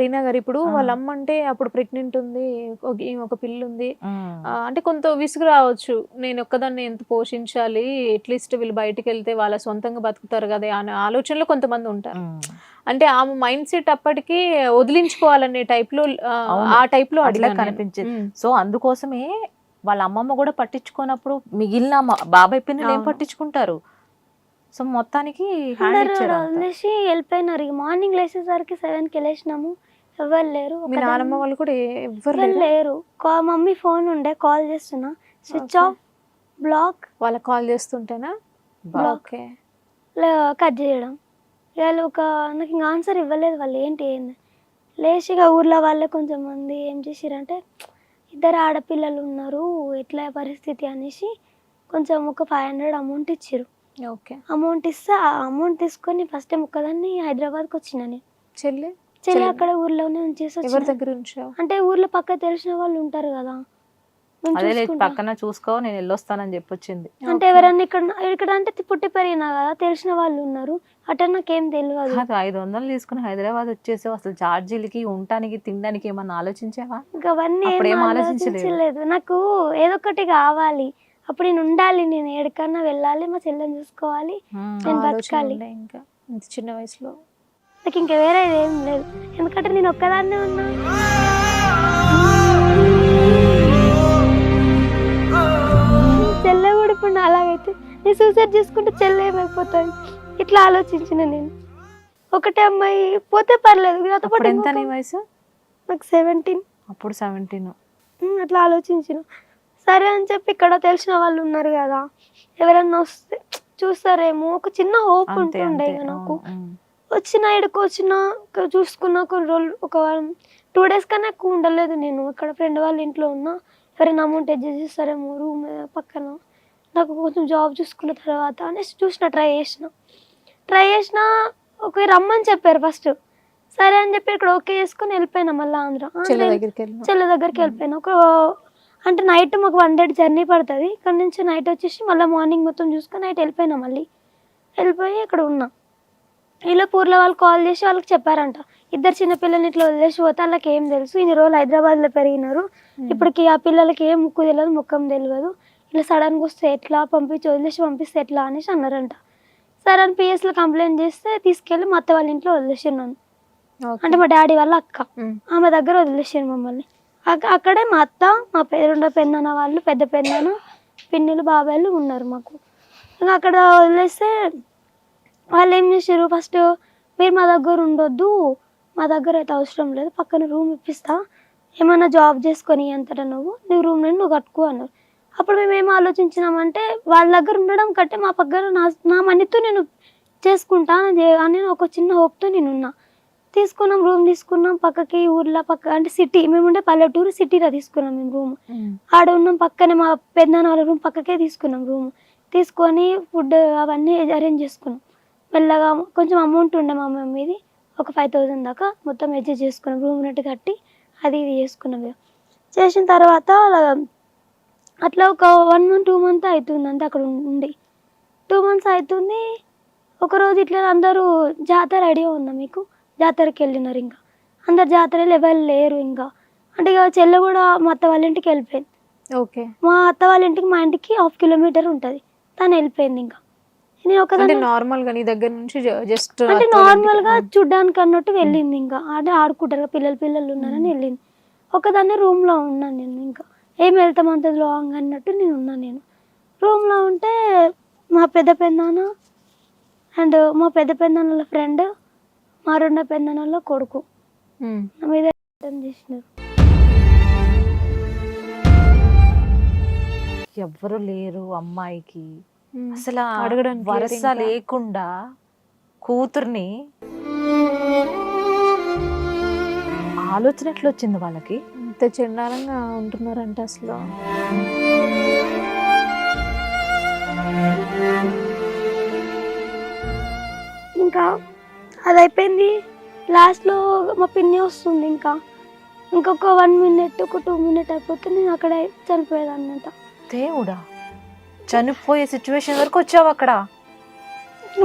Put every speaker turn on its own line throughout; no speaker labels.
రీనా గారు ఇప్పుడు వాళ్ళ అమ్మ అంటే అప్పుడు ప్రెగ్నెంట్ ఉంది, ఒక పిల్ల ఉంది, అంటే కొంత విసుగు రావచ్చు. నేను ఒక్కదాన్ని ఎంత పోషించాలి, అట్లీస్ట్ వీళ్ళు బయటికి వెళ్తే వాళ్ళ సొంతంగా బతుకుతారు కదా అనే ఆలోచనలో కొంతమంది ఉంటారు. అంటే ఆమె మైండ్ సెట్ అప్పటికి వదిలించుకోవాలనే టైప్ లో ఆ టైప్ లో
అట్లా కనిపించింది. సో అందుకోసమే వాళ్ళ అమ్మమ్మ కూడా పట్టించుకోనప్పుడు మిగిలిన బాబాయ్ పిన్నులు ఏం పట్టించుకుంటారు. సో మొత్తానికి
వదిలేసి వెళ్ళిపోయినారు. మార్నింగ్ లేచేసరికి 7కి వెళ్ళేసినాము, ఎవరు లేరు.
మీ నాన్నమ్మ వాళ్ళు కూడా ఎవరు
లేరు. మమ్మీ ఫోన్ ఉండే, కాల్ చేస్తున్నా, స్విచ్ ఆఫ్, బ్లాక్.
వాళ్ళకి కాల్ చేస్తుంటేనా
బ్లాక్ కట్ చేయడం. వాళ్ళు నాకు ఇంకా ఆన్సర్ ఇవ్వలేదు. వాళ్ళు ఏంటి లేచిగా ఊర్లో వాళ్ళే కొంచెం మంది ఏం చేసిరంటే, 2 ఆడపిల్లలు ఉన్నారు, ఎట్లా పరిస్థితి అనేసి కొంచెం ఒక 500 అమౌంట్ ఇచ్చిర్రు.
ఓకే.
అమౌంట్ ఇస్తే ఆ అమౌంట్ తీసుకొని ఫస్ట్ టైం ఒక్కదాన్ని హైదరాబాద్కి వచ్చిన నేను. చెల్లి అక్కడ ఊర్లోనే ఉంచేసి.
ఎవరి దగ్గర ఉంచావు?
అంటే ఊర్లో పక్క తెలిసిన వాళ్ళు ఉంటారు కదా,
పక్కన చూసుకో నేను వెళ్ళొస్తానని చెప్పొచ్చింది.
అంటే ఎవరన్నా ఇక్కడ అంటే పుట్టి పెరిగినా కదా, తెలిసిన వాళ్ళు ఉన్నారు. అట నాకేం తెలియదు.
500 తీసుకుని హైదరాబాద్ వచ్చేసావు. అసలు ఛార్జీలకి, ఉండటానికి, తినడానికి ఏమన్నా ఆలోచించావా?
ఇంకా అవన్నీ ఏం ఆలోచించలేదు. నాకు ఏదో ఒకటి కావాలి, అప్పుడు నేను ఉండాలి, నేను ఎక్కడికన్నా వెళ్ళాలి, మా చెల్లెని చూసుకోవాలి, నేను బతకాలి.
ఇంకా చిన్న వయసులో
నాకు ఇంకా వేరే ఏం లేదు, ఎందుకంటే నేను ఒక్కదాన్నే ఉన్నా. చెల్లె కూడా ఇప్పుడు అలాగైతే నేను సూసైడ్ చేసుకుంటే చెల్లె ఏమైపోతుంది, ఇట్లా ఆలోచించిన నేను. ఒకటే అమ్మాయి పోతే పర్లేదు.
ఎంత నీ వయసు?
నాకు 17.
అప్పుడు 17.
అట్లా ఆలోచించిన. సరే అని చెప్పి ఇక్కడ తెలిసిన వాళ్ళు ఉన్నారు కదా, ఎవరన్నా వస్తే చూస్తారేమో ఒక చిన్న హోప్ ఉంటుండే నాకు. వచ్చిన ఇక్కడికి వచ్చిన చూసుకున్నా కొన్ని రోజులు, ఒక 2 days కన్నా ఎక్కువ ఉండలేదు నేను. ఇక్కడ ఫ్రెండ్ వాళ్ళ ఇంట్లో ఉన్నా, ఎవరైనా అమౌంట్ అడ్జస్ట్ చేస్తారేమో రూమ్ పక్కన, నాకు కొంచెం జాబ్ చూసుకున్న తర్వాత అనేసి ట్రై చేసిన. ఒక రమ్మని చెప్పారు ఫస్ట్. సరే అని చెప్పి ఇక్కడ ఓకే చేసుకుని వెళ్ళిపోయినా. మళ్ళీ ఆంధ్ర చెల్లె దగ్గరికి వెళ్ళిపోయినా. అంటే నైట్ మాకు 1 day జర్నీ పడుతుంది. ఇక్కడ నుంచి నైట్ వచ్చేసి మళ్ళీ మార్నింగ్ మొత్తం చూసుకొని నైట్ వెళ్ళిపోయినా. మళ్ళీ వెళ్ళిపోయి ఇక్కడ ఉన్నా. ఇలా పూర్లో వాళ్ళు కాల్ చేసి వాళ్ళకి చెప్పారంట, 2 చిన్నపిల్లల్ని ఇట్లా వదిలేసి పోతే వాళ్ళకి ఏం తెలుసు, ఇన్ని రోజులు హైదరాబాద్లో పెరిగినారు, ఇప్పటికి ఆ పిల్లలకి ఏం ముక్కు తెలియదు, ముఖం తెలియదు, ఇలా సడన్గా వస్తే ఎట్లా వదిలేసి పంపిస్తే ఎట్లా అనేసి అన్నారంట. సరే అని PSలో కంప్లైంట్ చేస్తే తీసుకెళ్ళి మా అత్త వాళ్ళ ఇంట్లో వదిలేసినాను. అంటే మా డాడీ వాళ్ళ అక్క, ఆమె దగ్గర వదిలేసాను మమ్మల్ని. అక్కడే మా అత్త, మా రెండో పెద్దనాన్న వాళ్ళు, పెద్ద పెద్దనాన్న, పిన్నులు, బాబాయిలు ఉన్నారు మాకు. ఇంకా అక్కడ వదిలేస్తే వాళ్ళు ఏం చేసారు, ఫస్ట్ మీరు మా దగ్గర ఉండొద్దు, మా దగ్గర అయితే అవసరం లేదు, పక్కన రూమ్ ఇప్పిస్తా, ఏమైనా జాబ్ చేసుకొని అంతటా నీ రూమ్ నుండి నువ్వు కట్టుకో అన్నారు. అప్పుడు మేము ఏం ఆలోచించినామంటే, వాళ్ళ దగ్గర ఉండడం కంటే మా పక్కన నా మనీతో నేను చేసుకుంటా అని ఒక చిన్న హోప్తో నేను ఉన్నా. తీసుకున్నాం, రూమ్ తీసుకున్నాం పక్కకి, ఊర్లో పక్క అంటే సిటీ, మేము ఉండే పల్లెటూరు, సిటీలో తీసుకున్నాం మేము రూమ్. ఆడ ఉన్నాం పక్కనే, మా పెద్దనాన్న వాళ్ళ రూమ్ పక్కకే తీసుకున్నాం రూమ్. తీసుకొని ఫుడ్ అవన్నీ అరేంజ్ చేసుకున్నాం. మెల్లగా కొంచెం అమౌంట్ ఉండే మా మమ్మీది, ఒక 5000 దాకా మొత్తం అడ్జస్ట్ చేసుకున్నాం. రూమ్ నెట్ కట్టి అది ఇది చేసుకున్నాం. చేసిన తర్వాత అట్లా ఒక 1 month 2 months అవుతుంది అంతే అక్కడ ఉండి. 2 months అవుతుంది. ఒకరోజు ఇట్లా అందరూ జాతర ఐడియా ఉందా మీకు? జాతరకి వెళ్ళినారు. ఇంకా అందరు జాతరలు ఎవరు లేరు. ఇంకా అంటే ఇక చెల్లె కూడా మా అత్త వాళ్ళ ఇంటికి వెళ్ళిపోయింది.
ఓకే.
మా అత్త వాళ్ళ ఇంటికి మా ఇంటికి 1/2 kilometer ఉంటుంది. తను వెళ్ళిపోయింది. ఇంకా నేను ఒకదాన్ని
నార్మల్ గా నీ దగ్గర నుంచి జస్ట్
అంటే నార్మల్ గా చూడ్డానికి అన్నట్టు వెళ్ళింది. ఇంకా అంటే ఆడుకుంటారు పిల్లలు ఉన్నారని వెళ్ళింది. ఒకదాన్ని రూమ్ లో ఉన్నాను నేను. ఇంకా ఏం వెళ్తాం అంత లాంగ్ అన్నట్టు నేను ఉన్నాను. నేను రూమ్ లో ఉంటే మా పెద్ద పెద్దనాన్న అండ్ మా పెద్ద పెద్దనాన్న ఫ్రెండ్, మా రెండో పెద్దనాన్న కొడుకు నా మీద చేసినారు.
ఎవ్వరు లేరు అమ్మాయికి, అసలు అడగడానికి వరస లేకుండా కూతుర్ని ఆలోచన ఎట్లా వచ్చింది వాళ్ళకి?
ఇంత చండాలంగా ఉంటున్నారంటే అసలు.
ఇంకా అది అయిపోయింది. లాస్ట్లో మా పిన్ని వస్తుంది. ఇంకొక 1 minute ఒక 2 minutes అయిపోతే నేను అక్కడ చనిపోయేదన్నమాట.
దేవుడా, చనిపోయే సిచ్యువేషన్ వరకు వచ్చావు అక్కడ?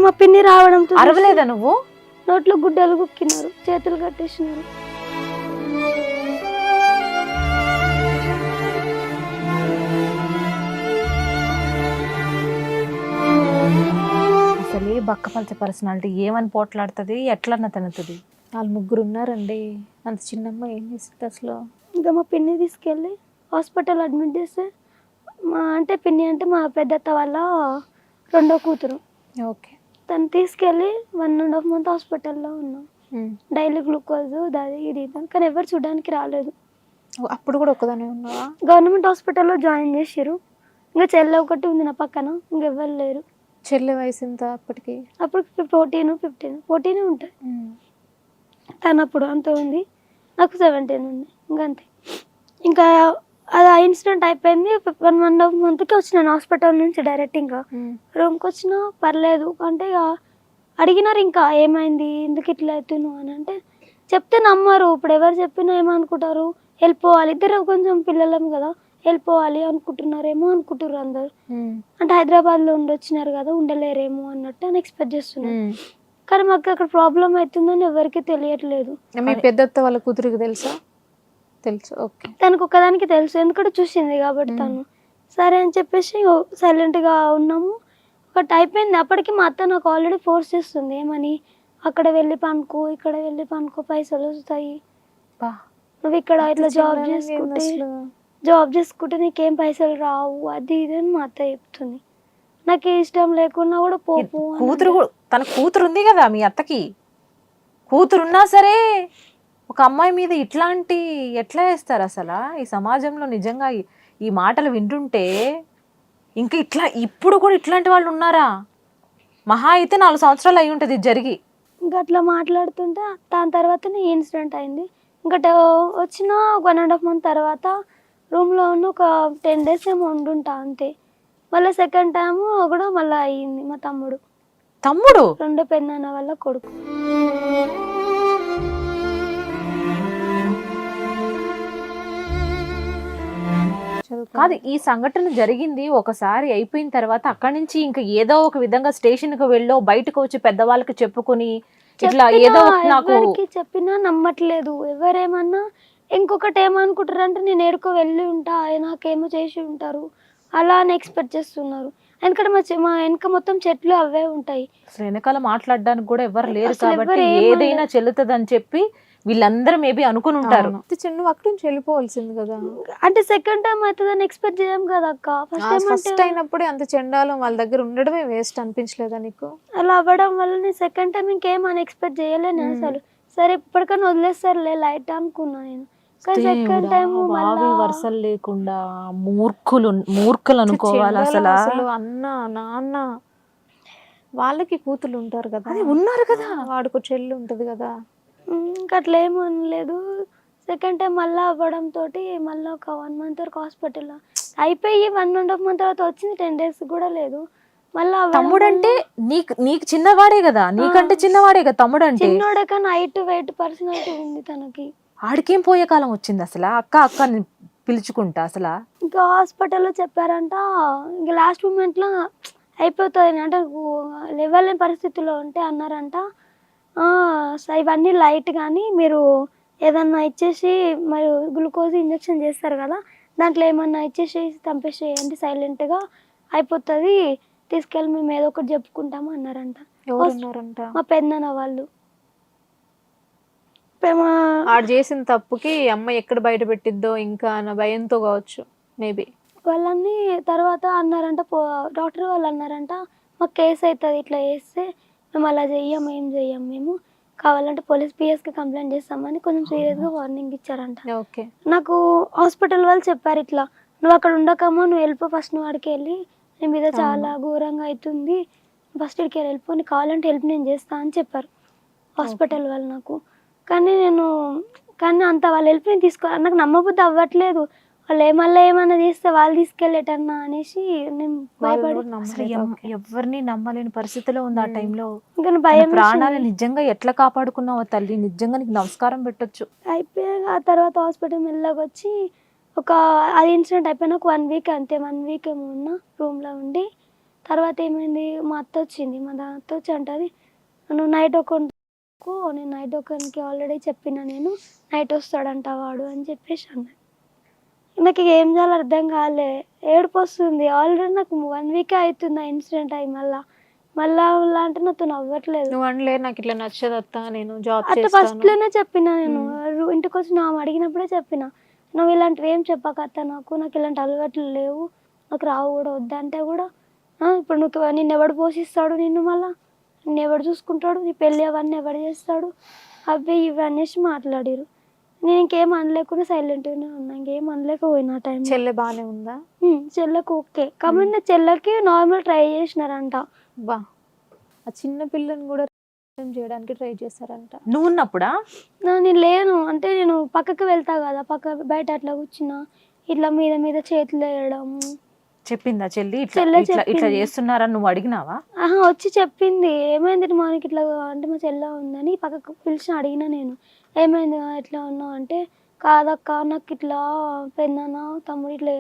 మా పిన్ని రావడంతో
అరవలేదా నువ్వు?
నోట్లో గుడ్డలు కుక్కినారు, చేతులు కట్టేసినారు.
అసలు ఏ బక్కపలచ పర్సనాలిటీ ఏమని పోట్లాడుతుంది, ఎట్లన్నా తినుతుంది?
వాళ్ళు ముగ్గురు ఉన్నారండి. అంత చిన్నమ్మ ఏం చేస్తుంది అసలు?
ఇంకా మా పిన్ని తీసుకెళ్ళి హాస్పిటల్ అడ్మిట్ చేస్తే పిన్ని అంటే మా పెద్దత్త వాళ్ళ రెండో కూతురు.
ఓకే.
తను తీసుకెళ్ళి 1.5 month హాస్పిటల్లో ఉన్నాం. డైలీ గ్లూకోజ్ అది ఇది కానీ ఎవరు చూడడానికి రాలేదు.
అప్పుడు కూడా ఒక్కదానే ఉన్నావా?
గవర్నమెంట్ హాస్పిటల్లో జాయిన్ చేసిర్రు. ఇంకా చెల్లె ఒకటి ఉంది నా పక్కన, ఇంకెవ్వరు లేరు.
చెల్లె వయసు ఎంత అప్పటికి?
అప్పుడు 14 ఉంటాయి. తను అప్పుడు అంత ఉంది, నాకు 17 ఉంది. ఇంకంతే. ఇంకా అది ఆ ఇన్సిడెంట్ అయిపోయింది. 1.5 monthకి వచ్చినాను హాస్పిటల్ నుంచి డైరెక్ట్. ఇంకా రూమ్కి వచ్చినా పర్లేదు అంటే ఇక అడిగినారు ఇంకా ఏమైంది, ఎందుకు ఇట్లా అవుతున్నావు అని. అంటే చెప్తే నమ్మరు. ఇప్పుడు ఎవరు చెప్పినా ఏమనుకుంటారు, వెళ్ళిపోవాలి, ఇద్దరు కొంచెం పిల్లలం కదా, వెళ్ళిపోవాలి అనుకుంటున్నారేమో అనుకుంటారు అందరు. అంటే హైదరాబాద్లో ఉండొచ్చినారు కదా, ఉండలేరేమో అన్నట్టు అని ఎక్స్పెక్ట్ చేస్తున్నారు. కానీ మాకు అక్కడ ప్రాబ్లం అవుతుందని ఎవరికి తెలియట్లేదు.
మీ పెద్దత్త వాళ్ళ కూతురికి తెలుసా? తెలుసు. ఓకే.
తనకు ఒక్కదానికి తెలుసు, ఎందుకంటే చూసింది కాబట్టి. తను సరే అని చెప్పేసి సైలెంట్గా ఉన్నాము. ఒకటి అయిపోయింది. అప్పటికి మా అత్త నాకు ఆల్రెడీ ఫోర్స్ చేస్తుంది, ఏమని అక్కడ వెళ్ళి పనుకో, ఇక్కడ వెళ్ళి పనుకో, పైసలు వస్తాయి, నువ్వు ఇక్కడ ఇట్లా జాబ్ చేసుకుంటే నీకేం పైసలు రావు, అది ఇది అని మా అత్త చెప్తుంది. నాకు ఇష్టం లేకున్నా కూడా పోపు.
కూతురు తన కూతురు ఉంది కదా మీ అత్తకి, కూతురున్నా సరే ఒక అమ్మాయి మీద ఇట్లాంటి ఎట్లా వేస్తారు అసలు? ఈ సమాజంలో నిజంగా ఈ మాటలు వింటుంటే ఇంకా ఇప్పుడు కూడా ఇట్లాంటి వాళ్ళు ఉన్నారా? మహా అయితే 4 సంవత్సరాలు అయి ఉంటుంది జరిగి.
ఇంకా అట్లా మాట్లాడుతుంటే దాని తర్వాతనే ఈ ఇన్సిడెంట్ అయింది. ఇంకా వచ్చిన 1.5 month తర్వాత రూమ్లో ఉన్న ఒక 10 days ఏమో ఉండుంటా అంతే. మళ్ళీ సెకండ్ టైం కూడా మళ్ళీ అయ్యింది. మా తమ్ముడు రెండో పెద్దనాన్న వాళ్ళ కొడుకు.
కాదు, ఈ సంఘటన జరిగింది ఒకసారి అయిపోయిన తర్వాత అక్కడి నుంచి ఇంకా ఏదో ఒక విధంగా స్టేషన్ కు వెళ్ళో బయటకు వచ్చి పెద్దవాళ్ళకి చెప్పుకొని ఇట్లా ఏదో నాకు
చెప్పినా నమ్మట్లేదు. ఎవరేమన్నా ఇంకొకటి ఏమనుకుంటారు అంటే నేను ఏడుకో వెళ్ళి ఉంటా, నాకేమో చేసి ఉంటారు అలా అని ఎక్స్పెక్ట్ చేస్తున్నారు. ఎందుకంటే మా వెనక మొత్తం చెట్లు అవే ఉంటాయి.
వెనకాల మాట్లాడడానికి కూడా ఎవరు లేరు కాబట్టి ఏదైనా చెల్లుతుంది అని చెప్పి వీళ్ళందరూ మేబీ అనుకుని ఉంటారు.
నువ్వు అక్కడి నుంచి వెళ్ళిపోవాల్సింది కదా.
అంటే సెకండ్ టైం అవుతుందని ఎక్స్పెక్ట్ చేయం కదా అక్క.
ఫస్ట్ అయినప్పుడే అంత చెండాలం వాళ్ళ దగ్గర ఉండడమే వేస్ట్ అనిపించలేదా నీకు?
అలా అవ్వడం వల్ల నేను సెకండ్ టైం ఇంకేమని ఎక్స్పెక్ట్ చేయలేను అసలు. సరే ఇప్పటికన్నా వదిలేస్తారులే లైట్ అనుకున్నా నేను. సెకండ్ టైం
వరుసలు లేకుండా మూర్ఖులు అనుకోవాలి అసలు.
అన్న నాన్న వాళ్ళకి కూతురు ఉంటారు కదా,
ఉన్నారు కదా,
వాడికి చెల్లి ఉంటది కదా.
ఇంకా అట్లా ఏమనలేదు. సెకండ్ టైం మళ్ళీ అవ్వడం తోటి మళ్ళీ ఒక 1 month వరకు హాస్పిటల్లో అయిపోయి 1.5 month తర్వాత వచ్చింది. 10 days కూడా లేదు. మళ్ళీ
తమ్ముడు అంటే నీకు చిన్నవాడే కదా, నీకంటే చిన్నవాడే కదా తమ్ముడు అంటే.
చిన్నోడే కానీ హైట్ వెయిట్ పర్సనాలిటీ ఉంది తనకి.
ఆడికేం పోయే కాలం వచ్చింది అసలు? అక్క పిలుచుకుంటా అసలు.
ఇంకా హాస్పిటల్లో చెప్పారంట ఇంకా లాస్ట్ మూమెంట్లో అయిపోతుంది అంటే లేవలేని పరిస్థితుల్లో ఉంటే అన్నారంట, ఇవన్నీ లైట్ కానీ మీరు ఏదన్నా ఇచ్చేసి మరి గ్లూకోజ్ ఇంజెక్షన్ చేస్తారు కదా, దాంట్లో ఏమన్నా ఇచ్చేసి చంపేసేయండి, సైలెంట్గా అయిపోతుంది, తీసుకెళ్ళి మేము ఏదో ఒకటి చెప్పుకుంటాము అన్నారంట. మా పెద్దనాన్న వాళ్ళు.
ఆడు చేసిన తప్పుకి అమ్మ ఎక్కడ బయట పెట్టిద్దో ఇంకా నా భయంతో కావచ్చు మేబీ.
వాళ్ళని తర్వాత అన్నారంట, డాక్టర్ వాళ్ళు అన్నారంట మాకు కేసు అవుతుంది ఇట్లా చేస్తే, మేము అలా చెయ్యం, ఏం చెయ్యం, మేము కావాలంటే పోలీస్ పిఎస్కి కంప్లైంట్ చేస్తామని కొంచెం సీరియస్గా వార్నింగ్ ఇచ్చారంట.
ఓకే.
నాకు హాస్పిటల్ వాళ్ళు చెప్పారు ఇట్లా, నువ్వు అక్కడ ఉండకమ్మా, నువ్వు వెళ్ళిపో ఫస్ట్, నువ్వు అడికి వెళ్ళి నీ మీద చాలా ఘోరంగా అవుతుంది, ఫస్ట్ ఇక్కడికి వెళ్ళిపో, నీకు కావాలంటే హెల్ప్ నేను చేస్తా అని చెప్పారు హాస్పిటల్ వాళ్ళు నాకు. కానీ అంత వాళ్ళ హెల్ప్ నేను తీసుకోవాలి, నాకు నమ్మబుద్ధి అవ్వట్లేదు. వాళ్ళు ఏమన్నా తీస్తే వాళ్ళు తీసుకెళ్ళేటన్నా అనేసి నేను భయపడి
ఎవరిని నమ్మలేని పరిస్థితిలో ఉంది ఆ టైంలో.
భయం.
ప్రాణాలు నిజంగా ఎట్లా కాపాడుకున్నావో తల్లి, నిజంగా నీకు నమస్కారం పెట్టొచ్చు.
అయిపోయాక ఆ తర్వాత హాస్పిటల్ మెల్లగా వచ్చి అది ఇన్సిడెంట్ అయిపోయినా ఒక 1 week అంతే, 1 week ఏమో ఉన్నా రూమ్లో ఉండి. తర్వాత ఏమైంది, మా అత్త వచ్చింది. మా అత్త వచ్చి అంటది, నువ్వు నైట్ ఒక నాకు, నేను నైట్ ఒకరికి ఆల్రెడీ చెప్పిన, నేను నైట్ వస్తాడంట వాడు అని చెప్పేసి అన్నాడు. నాకు ఇక ఏం చేయాలో అర్థం కాలే, ఏడుపు వస్తుంది. ఆల్రెడీ నాకు 1 వీకే అవుతుంది ఆ ఇన్సిడెంట్ అయ్యి. మళ్ళా అంటే నాతో నవ్వట్లేదు.
నువ్వు అనలే నాకు ఇట్లా నచ్చదు అత్త, నేను జాబ్
అట్లా
చేస్తాను.
ఫస్ట్లోనే చెప్పిన నేను. ఇంటికి వచ్చి ఆమె అడిగినప్పుడే చెప్పిన, నువ్వు ఇలాంటివి ఏం చెప్పక అత్త, నాకు ఇలాంటి అలవాట్లు లేవు, నాకు రావు కూడా, వద్దంటే కూడా ఇప్పుడు నిన్ను ఎవడు పోషిస్తాడు, మళ్ళీ నిన్ను ఎవడు చూసుకుంటాడు, నీ పెళ్ళి అవన్నీ ఎవడు చేస్తాడు, అవి ఇవి అనేసి మాట్లాడారు. నేను ఇంకేం అనలేకుండా సైలెంట్గానే ఉన్నా, ఇంకేం అనలేకపోయినా టైం.
చెల్లె బాగానే ఉందా?
చెల్లెకు ఓకే, కాబట్టి చెల్లెకి నార్మల్ ట్రై చేసినారంట.
బా, ఆ చిన్న పిల్లని కూడా చేయడానికి ట్రై చేశారంట.
నువ్వు ఉన్నప్పుడా?
నేను లేను అంటే, నేను పక్కకి వెళ్తా కదా, బయట అట్లా కూర్చున్నా, ఇట్లా మీద చేతులు వేయడం.
చెప్పిందా చెల్లి
చెల్లె
ఇట్లా
చెప్పింది.
చేస్తున్నారని నువ్వు అడిగినావా?
వచ్చి చెప్పింది, ఏమైంది మనకి ఇట్లా అంటే, మా చెల్లె ఉందని పక్కకు పిలిచి అడిగినా నేను, ఏమైంది ఇట్లా ఉన్నావు అంటే, కాదక్క నాకు ఇట్లా పెద్దన్న తమ్ముడు ఇట్లా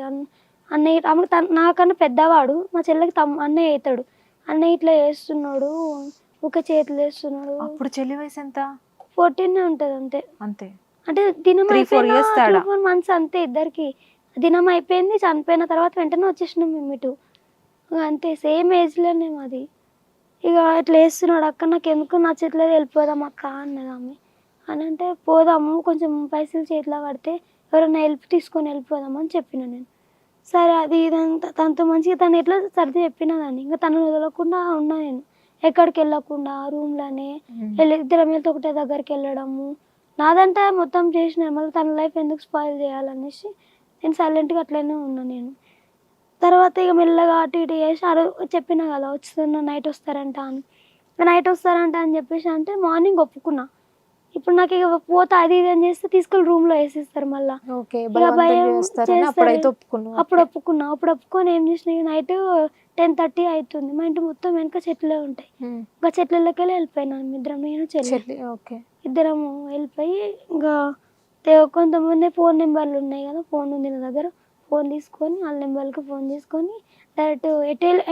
అన్నయ్య, ఆమె నాకన్నా పెద్దవాడు, మా చెల్లెకి అన్నయ్య అవుతాడు, అన్నయ్య ఇట్లా చేస్తున్నాడు, ఒక చేతులు వేస్తున్నాడు.
అప్పుడు చెల్లి వయసు ఎంత?
14 ఉంటుంది అంతే.
అంతే
అంటే దినం
3-4 years తేడా.
3-4 months అంతే ఇద్దరికి. దినం అయిపోయింది, చనిపోయిన తర్వాత వెంటనే వచ్చేసినాం మేము ఇటు. అంతే సేమ్ ఏజ్లోనే మాది. ఇక ఇట్లా వేస్తున్నాడు అక్క, నాకు ఎందుకు నా చేతిలో వెళ్ళిపోదాం అక్క అన్నది ఆమె. అని అంటే పోదాము, కొంచెం పైసలు చేతిలో పడితే ఎవరైనా హెల్ప్ తీసుకొని వెళ్ళిపోదాము అని చెప్పిన నేను. సరే అది ఇదంతా తనతో మంచిగా, తను ఎట్లా సర్ది చెప్పిన దాన్ని, ఇంకా తను వదలకుండా ఉన్నా నేను, ఎక్కడికి వెళ్ళకుండా రూమ్లోనే ఇద్దరం వెళ్తే ఒకటే దగ్గరికి వెళ్ళడము. నాదంటే మొత్తం చేసిన, మళ్ళీ తన లైఫ్ ఎందుకు స్పాయిల్ చేయాలనేసి నేను సైలెంట్గా అట్లనే ఉన్నా నేను. తర్వాత ఇక మెల్లగా అటు ఇటు చేసి చెప్పిన కదా వస్తున్నా, నైట్ వస్తారంట అని. నైట్ వస్తారంట అని చెప్పేసి అంటే మార్నింగ్ ఒప్పుకున్నా. ఇప్పుడు నాకు ఇక పోతా అది ఇది అని చేస్తే తీసుకెళ్ళి రూమ్లో వేసేస్తారు మళ్ళీ. అప్పుడు ఒప్పుకొని ఏం చేసిన, నైట్ 10:30 అవుతుంది, మా ఇంటి మొత్తం వెనక చెట్లే ఉంటాయి, ఇంకా చెట్లకి వెళ్ళిపోయినాను ఇద్దరం, నేను చెల్లి. ఇద్దరము వెళ్ళిపోయి ఇంకా కొంతమంది ఫోన్ నెంబర్లు ఉన్నాయి కదా, ఫోన్ ఉంది నా దగ్గర, ఫోన్ తీసుకొని వాళ్ళ నెంబర్కి ఫోన్ చేసుకొని డైరెక్ట్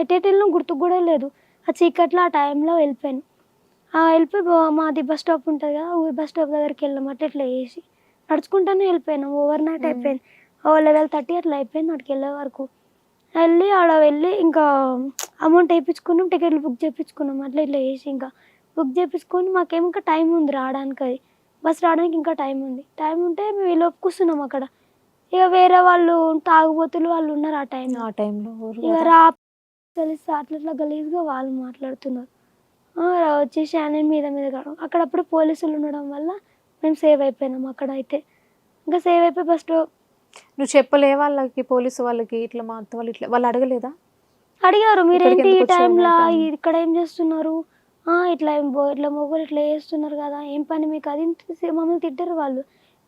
ఎటెళ్ళినా గుర్తుకు కూడా లేదు, ఆ చీకట్లో ఆ టైంలో వెళ్ళిపోయాను. వెళ్ళిపోయి మాది బస్ స్టాప్ ఉంటుంది కదా, బస్ స్టాప్ దగ్గరికి వెళ్ళాం, అట్లా వేసి నడుచుకుంటానే వెళ్ళిపోయాను. ఓవర్ నైట్ అయిపోయింది, 11:30 అట్లా అయిపోయింది అక్కడికి వెళ్ళే వరకు. వెళ్ళి ఇంకా అమౌంట్ వేయించుకున్నాం, టికెట్లు బుక్ చేయించుకున్నాం, ఇట్లా వేసి ఇంకా బుక్ చేయించుకొని మాకేం ఇంకా టైం ఉంది రావడానికి, అది బస్ రావడానికి ఇంకా టైం ఉంటే మేము వెళ్ళి ఒప్పుకొస్తున్నాం అక్కడ. ఇక వేరే వాళ్ళు తాగుబోతులు వాళ్ళు ఉన్నారు ఆ టైంలో, ఇక తెలిస్తే అట్లా గలీజ్గా వాళ్ళు మాట్లాడుతున్నారు. వచ్చేసి ఆయన మీద అక్కడప్పుడు పోలీసులు ఉండడం వల్ల మేము సేవ్ అయిపోయినాం అక్కడ. అయితే ఇంకా సేవ్ అయిపోయి బస్ స్టాప్.
నువ్వు చెప్పలే వాళ్ళకి, పోలీసు వాళ్ళకి ఇట్లా మా అత్త వాళ్ళు ఇట్లా వాళ్ళు అడగలేదా?
అడిగారు, మీరేంటి ఈ టైంలో ఇక్కడ ఏం చేస్తున్నారు, ఇట్లా మొగలు ఇట్లా చేస్తున్నారు కదా, ఏం పని మీకు, అది మమ్మల్ని తిట్టారు వాళ్ళు.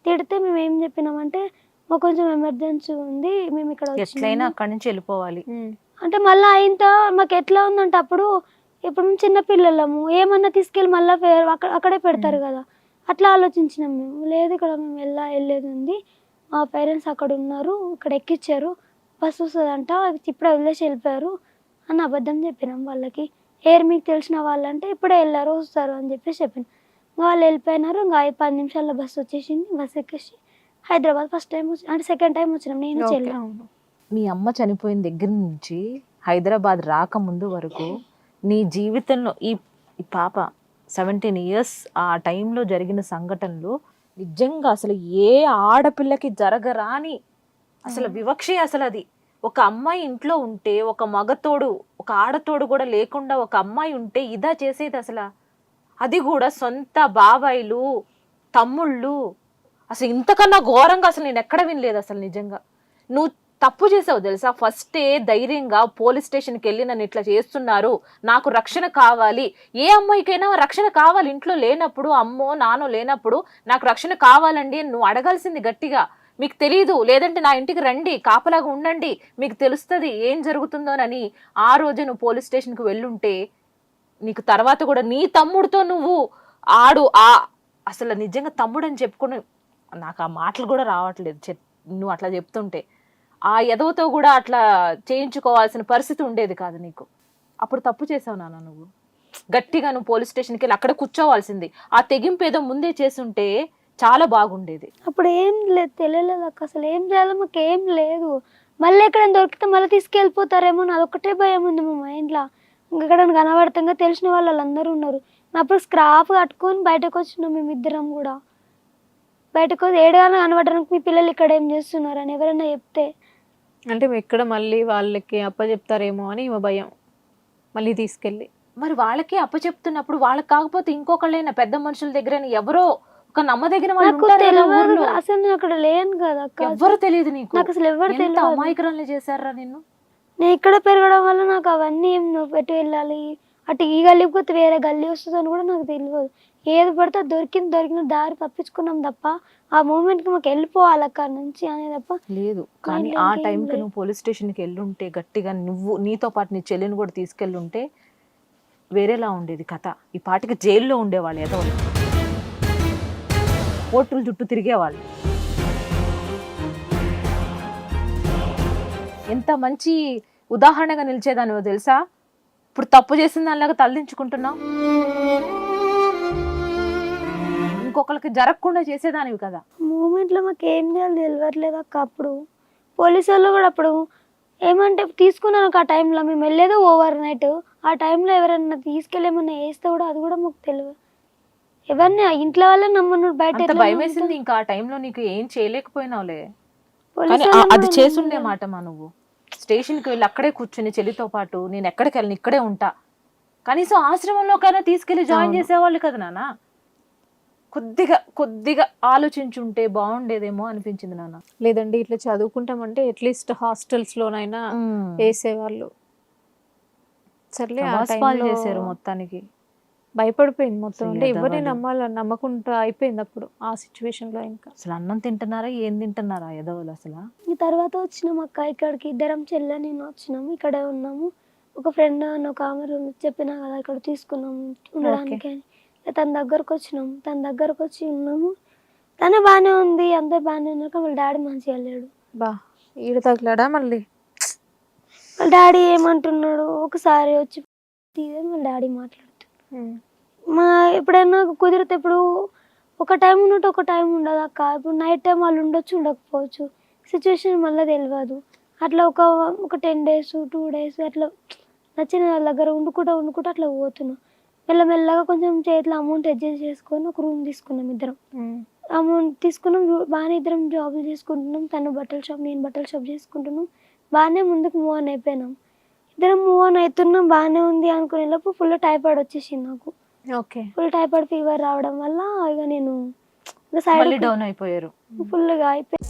తిడితే మేము ఏం చెప్పినామంటే, మాకు కొంచెం ఎమర్జెన్సీ ఉంది, మేము ఇక్కడ
ఎట్లయినా అక్కడి నుంచి వెళ్ళిపోవాలి
అంటే. మళ్ళీ అయిన మాకు ఎట్లా ఉందంటే, అప్పుడు ఇప్పుడు మేము చిన్నపిల్లలము, ఏమన్నా తీసుకెళ్ళి మళ్ళీ అక్కడే పెడతారు కదా, అట్లా ఆలోచించినాం మేము. లేదు ఇక్కడ మేము వెళ్ళేది ఉంది, మా పేరెంట్స్ అక్కడ ఉన్నారు, ఇక్కడ ఎక్కిచ్చారు, బస్సు వస్తుందంట, ఇప్పుడే వదిలేసి వెళ్ళిపోయారు అని అబద్ధం చెప్పినాం వాళ్ళకి. మీకు తెలిసిన వాళ్ళంటే ఇప్పుడే వెళ్ళారు వస్తారు అని చెప్పేసి చెప్పినాం. వాళ్ళు వెళ్ళిపోయినారు. ఇంకా 10 నిమిషాల్లో బస్సు వచ్చేసింది. బస్సు ఎక్కేసి హైదరాబాద్ ఫస్ట్ టైం అంటే సెకండ్ టైం వచ్చినాం నేను చెల్లి.
మీ అమ్మ చనిపోయిన దగ్గర నుంచి హైదరాబాద్ రాకముందు వరకు నీ జీవితంలో ఈ పాప 17 years ఆ టైంలో జరిగిన సంఘటనలు నిజంగా అసలు ఏ ఆడపిల్లకి జరగరాని అసలు వివక్షే. అసలు అది ఒక అమ్మాయి ఇంట్లో ఉంటే, ఒక మగతోడు ఒక ఆడతోడు కూడా లేకుండా ఒక అమ్మాయి ఉంటే ఇదా చేసేది అసలు. అది కూడా సొంత బాబాయిలు తమ్ముళ్ళు. అసలు ఇంతకన్నా ఘోరంగా అసలు నేను ఎక్కడ వినలేదు అసలు. నిజంగా నువ్వు తప్పు చేసావు తెలుసా. ఫస్టే ధైర్యంగా పోలీస్ స్టేషన్కి వెళ్ళి నన్ను ఇట్లా చేస్తున్నారు, నాకు రక్షణ కావాలి. ఏ అమ్మాయికైనా రక్షణ కావాలి, ఇంట్లో లేనప్పుడు, అమ్మో నానో లేనప్పుడు నాకు రక్షణ కావాలండి నువ్వు అడగాల్సింది గట్టిగా. మీకు తెలీదు, లేదంటే నా ఇంటికి రండి, కాపలాగా ఉండండి, మీకు తెలుస్తుంది ఏం జరుగుతుందోనని ఆ రోజే నువ్వు పోలీస్ స్టేషన్కి వెళ్ళుంటే నీకు తర్వాత కూడా నీ తమ్ముడితో నువ్వు అసలు నిజంగా తమ్ముడు అని చెప్పుకుని నాకు ఆ మాటలు కూడా రావట్లేదు నువ్వు అట్లా చెప్తుంటే. ఆ ఎదవతో కూడా అట్లా చేయించుకోవాల్సిన పరిస్థితి ఉండేది కాదు నీకు. అప్పుడు తప్పు చేసావు నాన్న నువ్వు. గట్టిగా నువ్వు పోలీస్ స్టేషన్కి వెళ్ళి అక్కడ కూర్చోవాల్సింది. ఆ తెగింపు ఏదో ముందే చేసుంటే చాలా బాగుండేది.
అప్పుడు ఏం లేదు, తెలియలేదు అక్క, అసలు ఏం చేయాలో మాకు ఏం లేదు. మళ్ళీ ఎక్కడైనా దొరికితే మళ్ళీ తీసుకెళ్ళిపోతారేమో అని అదొక్కటే భయం ఉంది మా మైండ్లో. ఇంకెక్కడైనా కనబడతాగా తెలిసిన వాళ్ళందరూ ఉన్నారు. అప్పుడు స్క్రాప్ కట్టుకొని బయటకు వచ్చినాం మేమిద్దరం కూడా. బయటకు వచ్చి ఏడగానే కనబడడానికి మీ పిల్లలు ఇక్కడ ఏం చేస్తున్నారు అని ఎవరైనా చెప్తే,
అంటే ఎక్కడ మళ్ళీ వాళ్ళకి అప్పచెప్తారేమో అని ఈమె భయం, మళ్ళీ తీసుకెళ్ళి.
మరి వాళ్ళకి అప్పచెప్తున్నప్పుడు వాళ్ళకి కాకపోతే ఇంకొకళ్ళైనా పెద్ద మనుషుల దగ్గర ఎవరో ఒక నమ్మదగిన వాళ్ళు
నాకు
ఉంటారు కదా
తెలియదు
ఊర్లో.
అసలు, నేను అక్కడ లేను కదా అక్క,
ఎవ్వరు తెలియదు నీకు.
నాకు అసలు ఎవరు
ఎంత
తెలియదు.
అమాయకురాలు చేశారా నిన్ను?
నేను ఇక్కడ పెరగడం వల్ల నాకు అవన్నీ ఏం, నువ్వు ఎటు వెళ్ళాలి, అటు ఈ గల్లీ పోతే వేరే గల్లీ వస్తుందని కూడా నాకు తెలియదు. ఏది పడితే దొరికిన దారి తప్పించుకున్నాం తప్ప ఆ మూమెంట్కి మాకు వెళ్ళిపోవాలి అక్కడ నుంచి అనే తప్ప
లేదు. కానీ
ఇంట్లో
ఆ
ఇంకేం
టైంకి
లేదు.
నువ్వు పోలీస్ స్టేషన్కి వెళ్ళుంటే, గట్టిగా నువ్వు నీతో పాటు నీ చెల్లిని కూడా తీసుకెళ్ళుంటే వేరేలా ఉండేది కథ. ఈ పాటికి జైల్లో ఉండేవాళ్ళు, ఏదో కోర్టుల చుట్టూ తిరిగేవాళ్ళు. ఎంత మంచి ఉదాహరణగా నిలిచేదానివో తెలుసా? ఇప్పుడు తప్పు చేసిన దానిలాగా తలదించుకుంటున్నావు. ఇంకొకరికి జరగకుండా చేసేదానివి కదా.
మూమెంట్లో మాకు ఏం చేయాలో తెలియట్లేదు అక్క. అప్పుడు పోలీసు వాళ్ళు కూడా అప్పుడు ఏమంటే తీసుకున్నాను ఆ టైంలో, మేము వెళ్ళేది ఓవర్ నైట్. ఆ టైంలో ఎవరైనా తీసుకెళ్ళేమన్నా వేస్తే కూడా అది కూడా మాకు తెలియదు. ఎవరిని ఇంట్లో వాళ్ళే నమ్మను, బయట
అంత
ఎట్లా
భయం
నమ్ముతాం?
వేసింది. ఇంకా ఆ టైంలో నీకు ఏం చేయలేకపోయినావులే.
పోలీసు
కానీ
వాళ్ళు
అది
కూడా
చేసుండే
నమ్మరు.
మాట మా నువ్వు స్టేషన్కి వెళ్ళి అక్కడే కూర్చుని చెల్లితో పాటు నేను ఎక్కడికి వెళ్ళను ఇక్కడే ఉంటా, కనీసం ఆశ్రమంలోకైనా తీసుకెళ్లి జాయిన్
అవును.
చేసేవాళ్ళు కదా నాన్న. కొద్దిగా ఆలోచించుంటే బాగుండేదేమో అనిపించింది నాన్న.
లేదండి ఇట్లా చదువుకుంటామంటే అట్లీస్ట్ హాస్టల్స్లోనైనా వేసేవాళ్ళు. సర్లే ఆ
సవాస్పాలు
టైంలో
చేశారు మొత్తానికి.
భయపడిపోయింది మొత్తం. అంటే
ఎదవలు.
ఎవరిని నమ్మకుండా అయిపోయింది అప్పుడు ఆ సిచ్యువేషన్లో. ఇంకా
అసలు అన్నం తింటున్నారా ఏం తింటున్నారా ఎదవలు అసలు.
ఈ తర్వాత వచ్చినాం అక్క ఇక్కడికి, ఇద్దరం చెల్లె నేను వచ్చినాము, ఇక్కడే ఉన్నాము. ఒక ఫ్రెండ్ అని ఒక ఆమె room చెప్పినా కదా ఇక్కడ తీసుకున్నాము ఉండడానికి అని. తన దగ్గరకు వచ్చినాము, తన దగ్గరకు వచ్చి ఉన్నాము. తనే బాగానే ఉంది, అందరు బాగానే ఉన్నారు. కానీ వాళ్ళ డాడీ మంచిగా లేడు.
బా ఈడ తగిలాడా మళ్ళీ.
వాళ్ళ డాడీ ఏమంటున్నాడు, ఒకసారి వచ్చి తీదని వాళ్ళ డాడీ మాట్లాడుతున్నాడు. మా ఎప్పుడైనా కుదిరితే ఇప్పుడు ఒక టైం ఉన్నట్టు ఒక టైం ఉండదు అక్క. ఇప్పుడు నైట్ టైం వాళ్ళు ఉండొచ్చు ఉండకపోవచ్చు, సిచ్యువేషన్ మళ్ళీ తెలియదు. అట్లా ఒక 10 days 2 days అట్లా నచ్చిన వాళ్ళ దగ్గర వండుకుంటా అట్లా పోతున్నాం. మెల్లమెల్లగా కొంచెం చేతిలో అమౌంట్ అడ్జస్ట్ చేసుకొని ఒక రూమ్ తీసుకున్నాం ఇద్దరం. అమౌంట్ తీసుకున్నాం, బాగానే ఇద్దరం జాబులు చేసుకుంటున్నాం. తను బట్టల షాప్, నేను బట్టల షాప్ చేసుకుంటున్నాం. బాగానే ముందుకు మూవ్ ఆన్ అయిపోయినాం. ఇద్దరం మూవ్ ఆన్ అవుతున్నాం, బాగానే ఉంది అనుకునేలోపు ఫుల్ టైఫాయిడ్ వచ్చేసింది నాకు.
ఓకే.
ఫుల్ టైఫాయిడ్ ఫీవర్ రావడం వల్ల ఇక నేను
మళ్ళీ డౌన్ అయిపోయారు.
ఫుల్గా అయిపోయి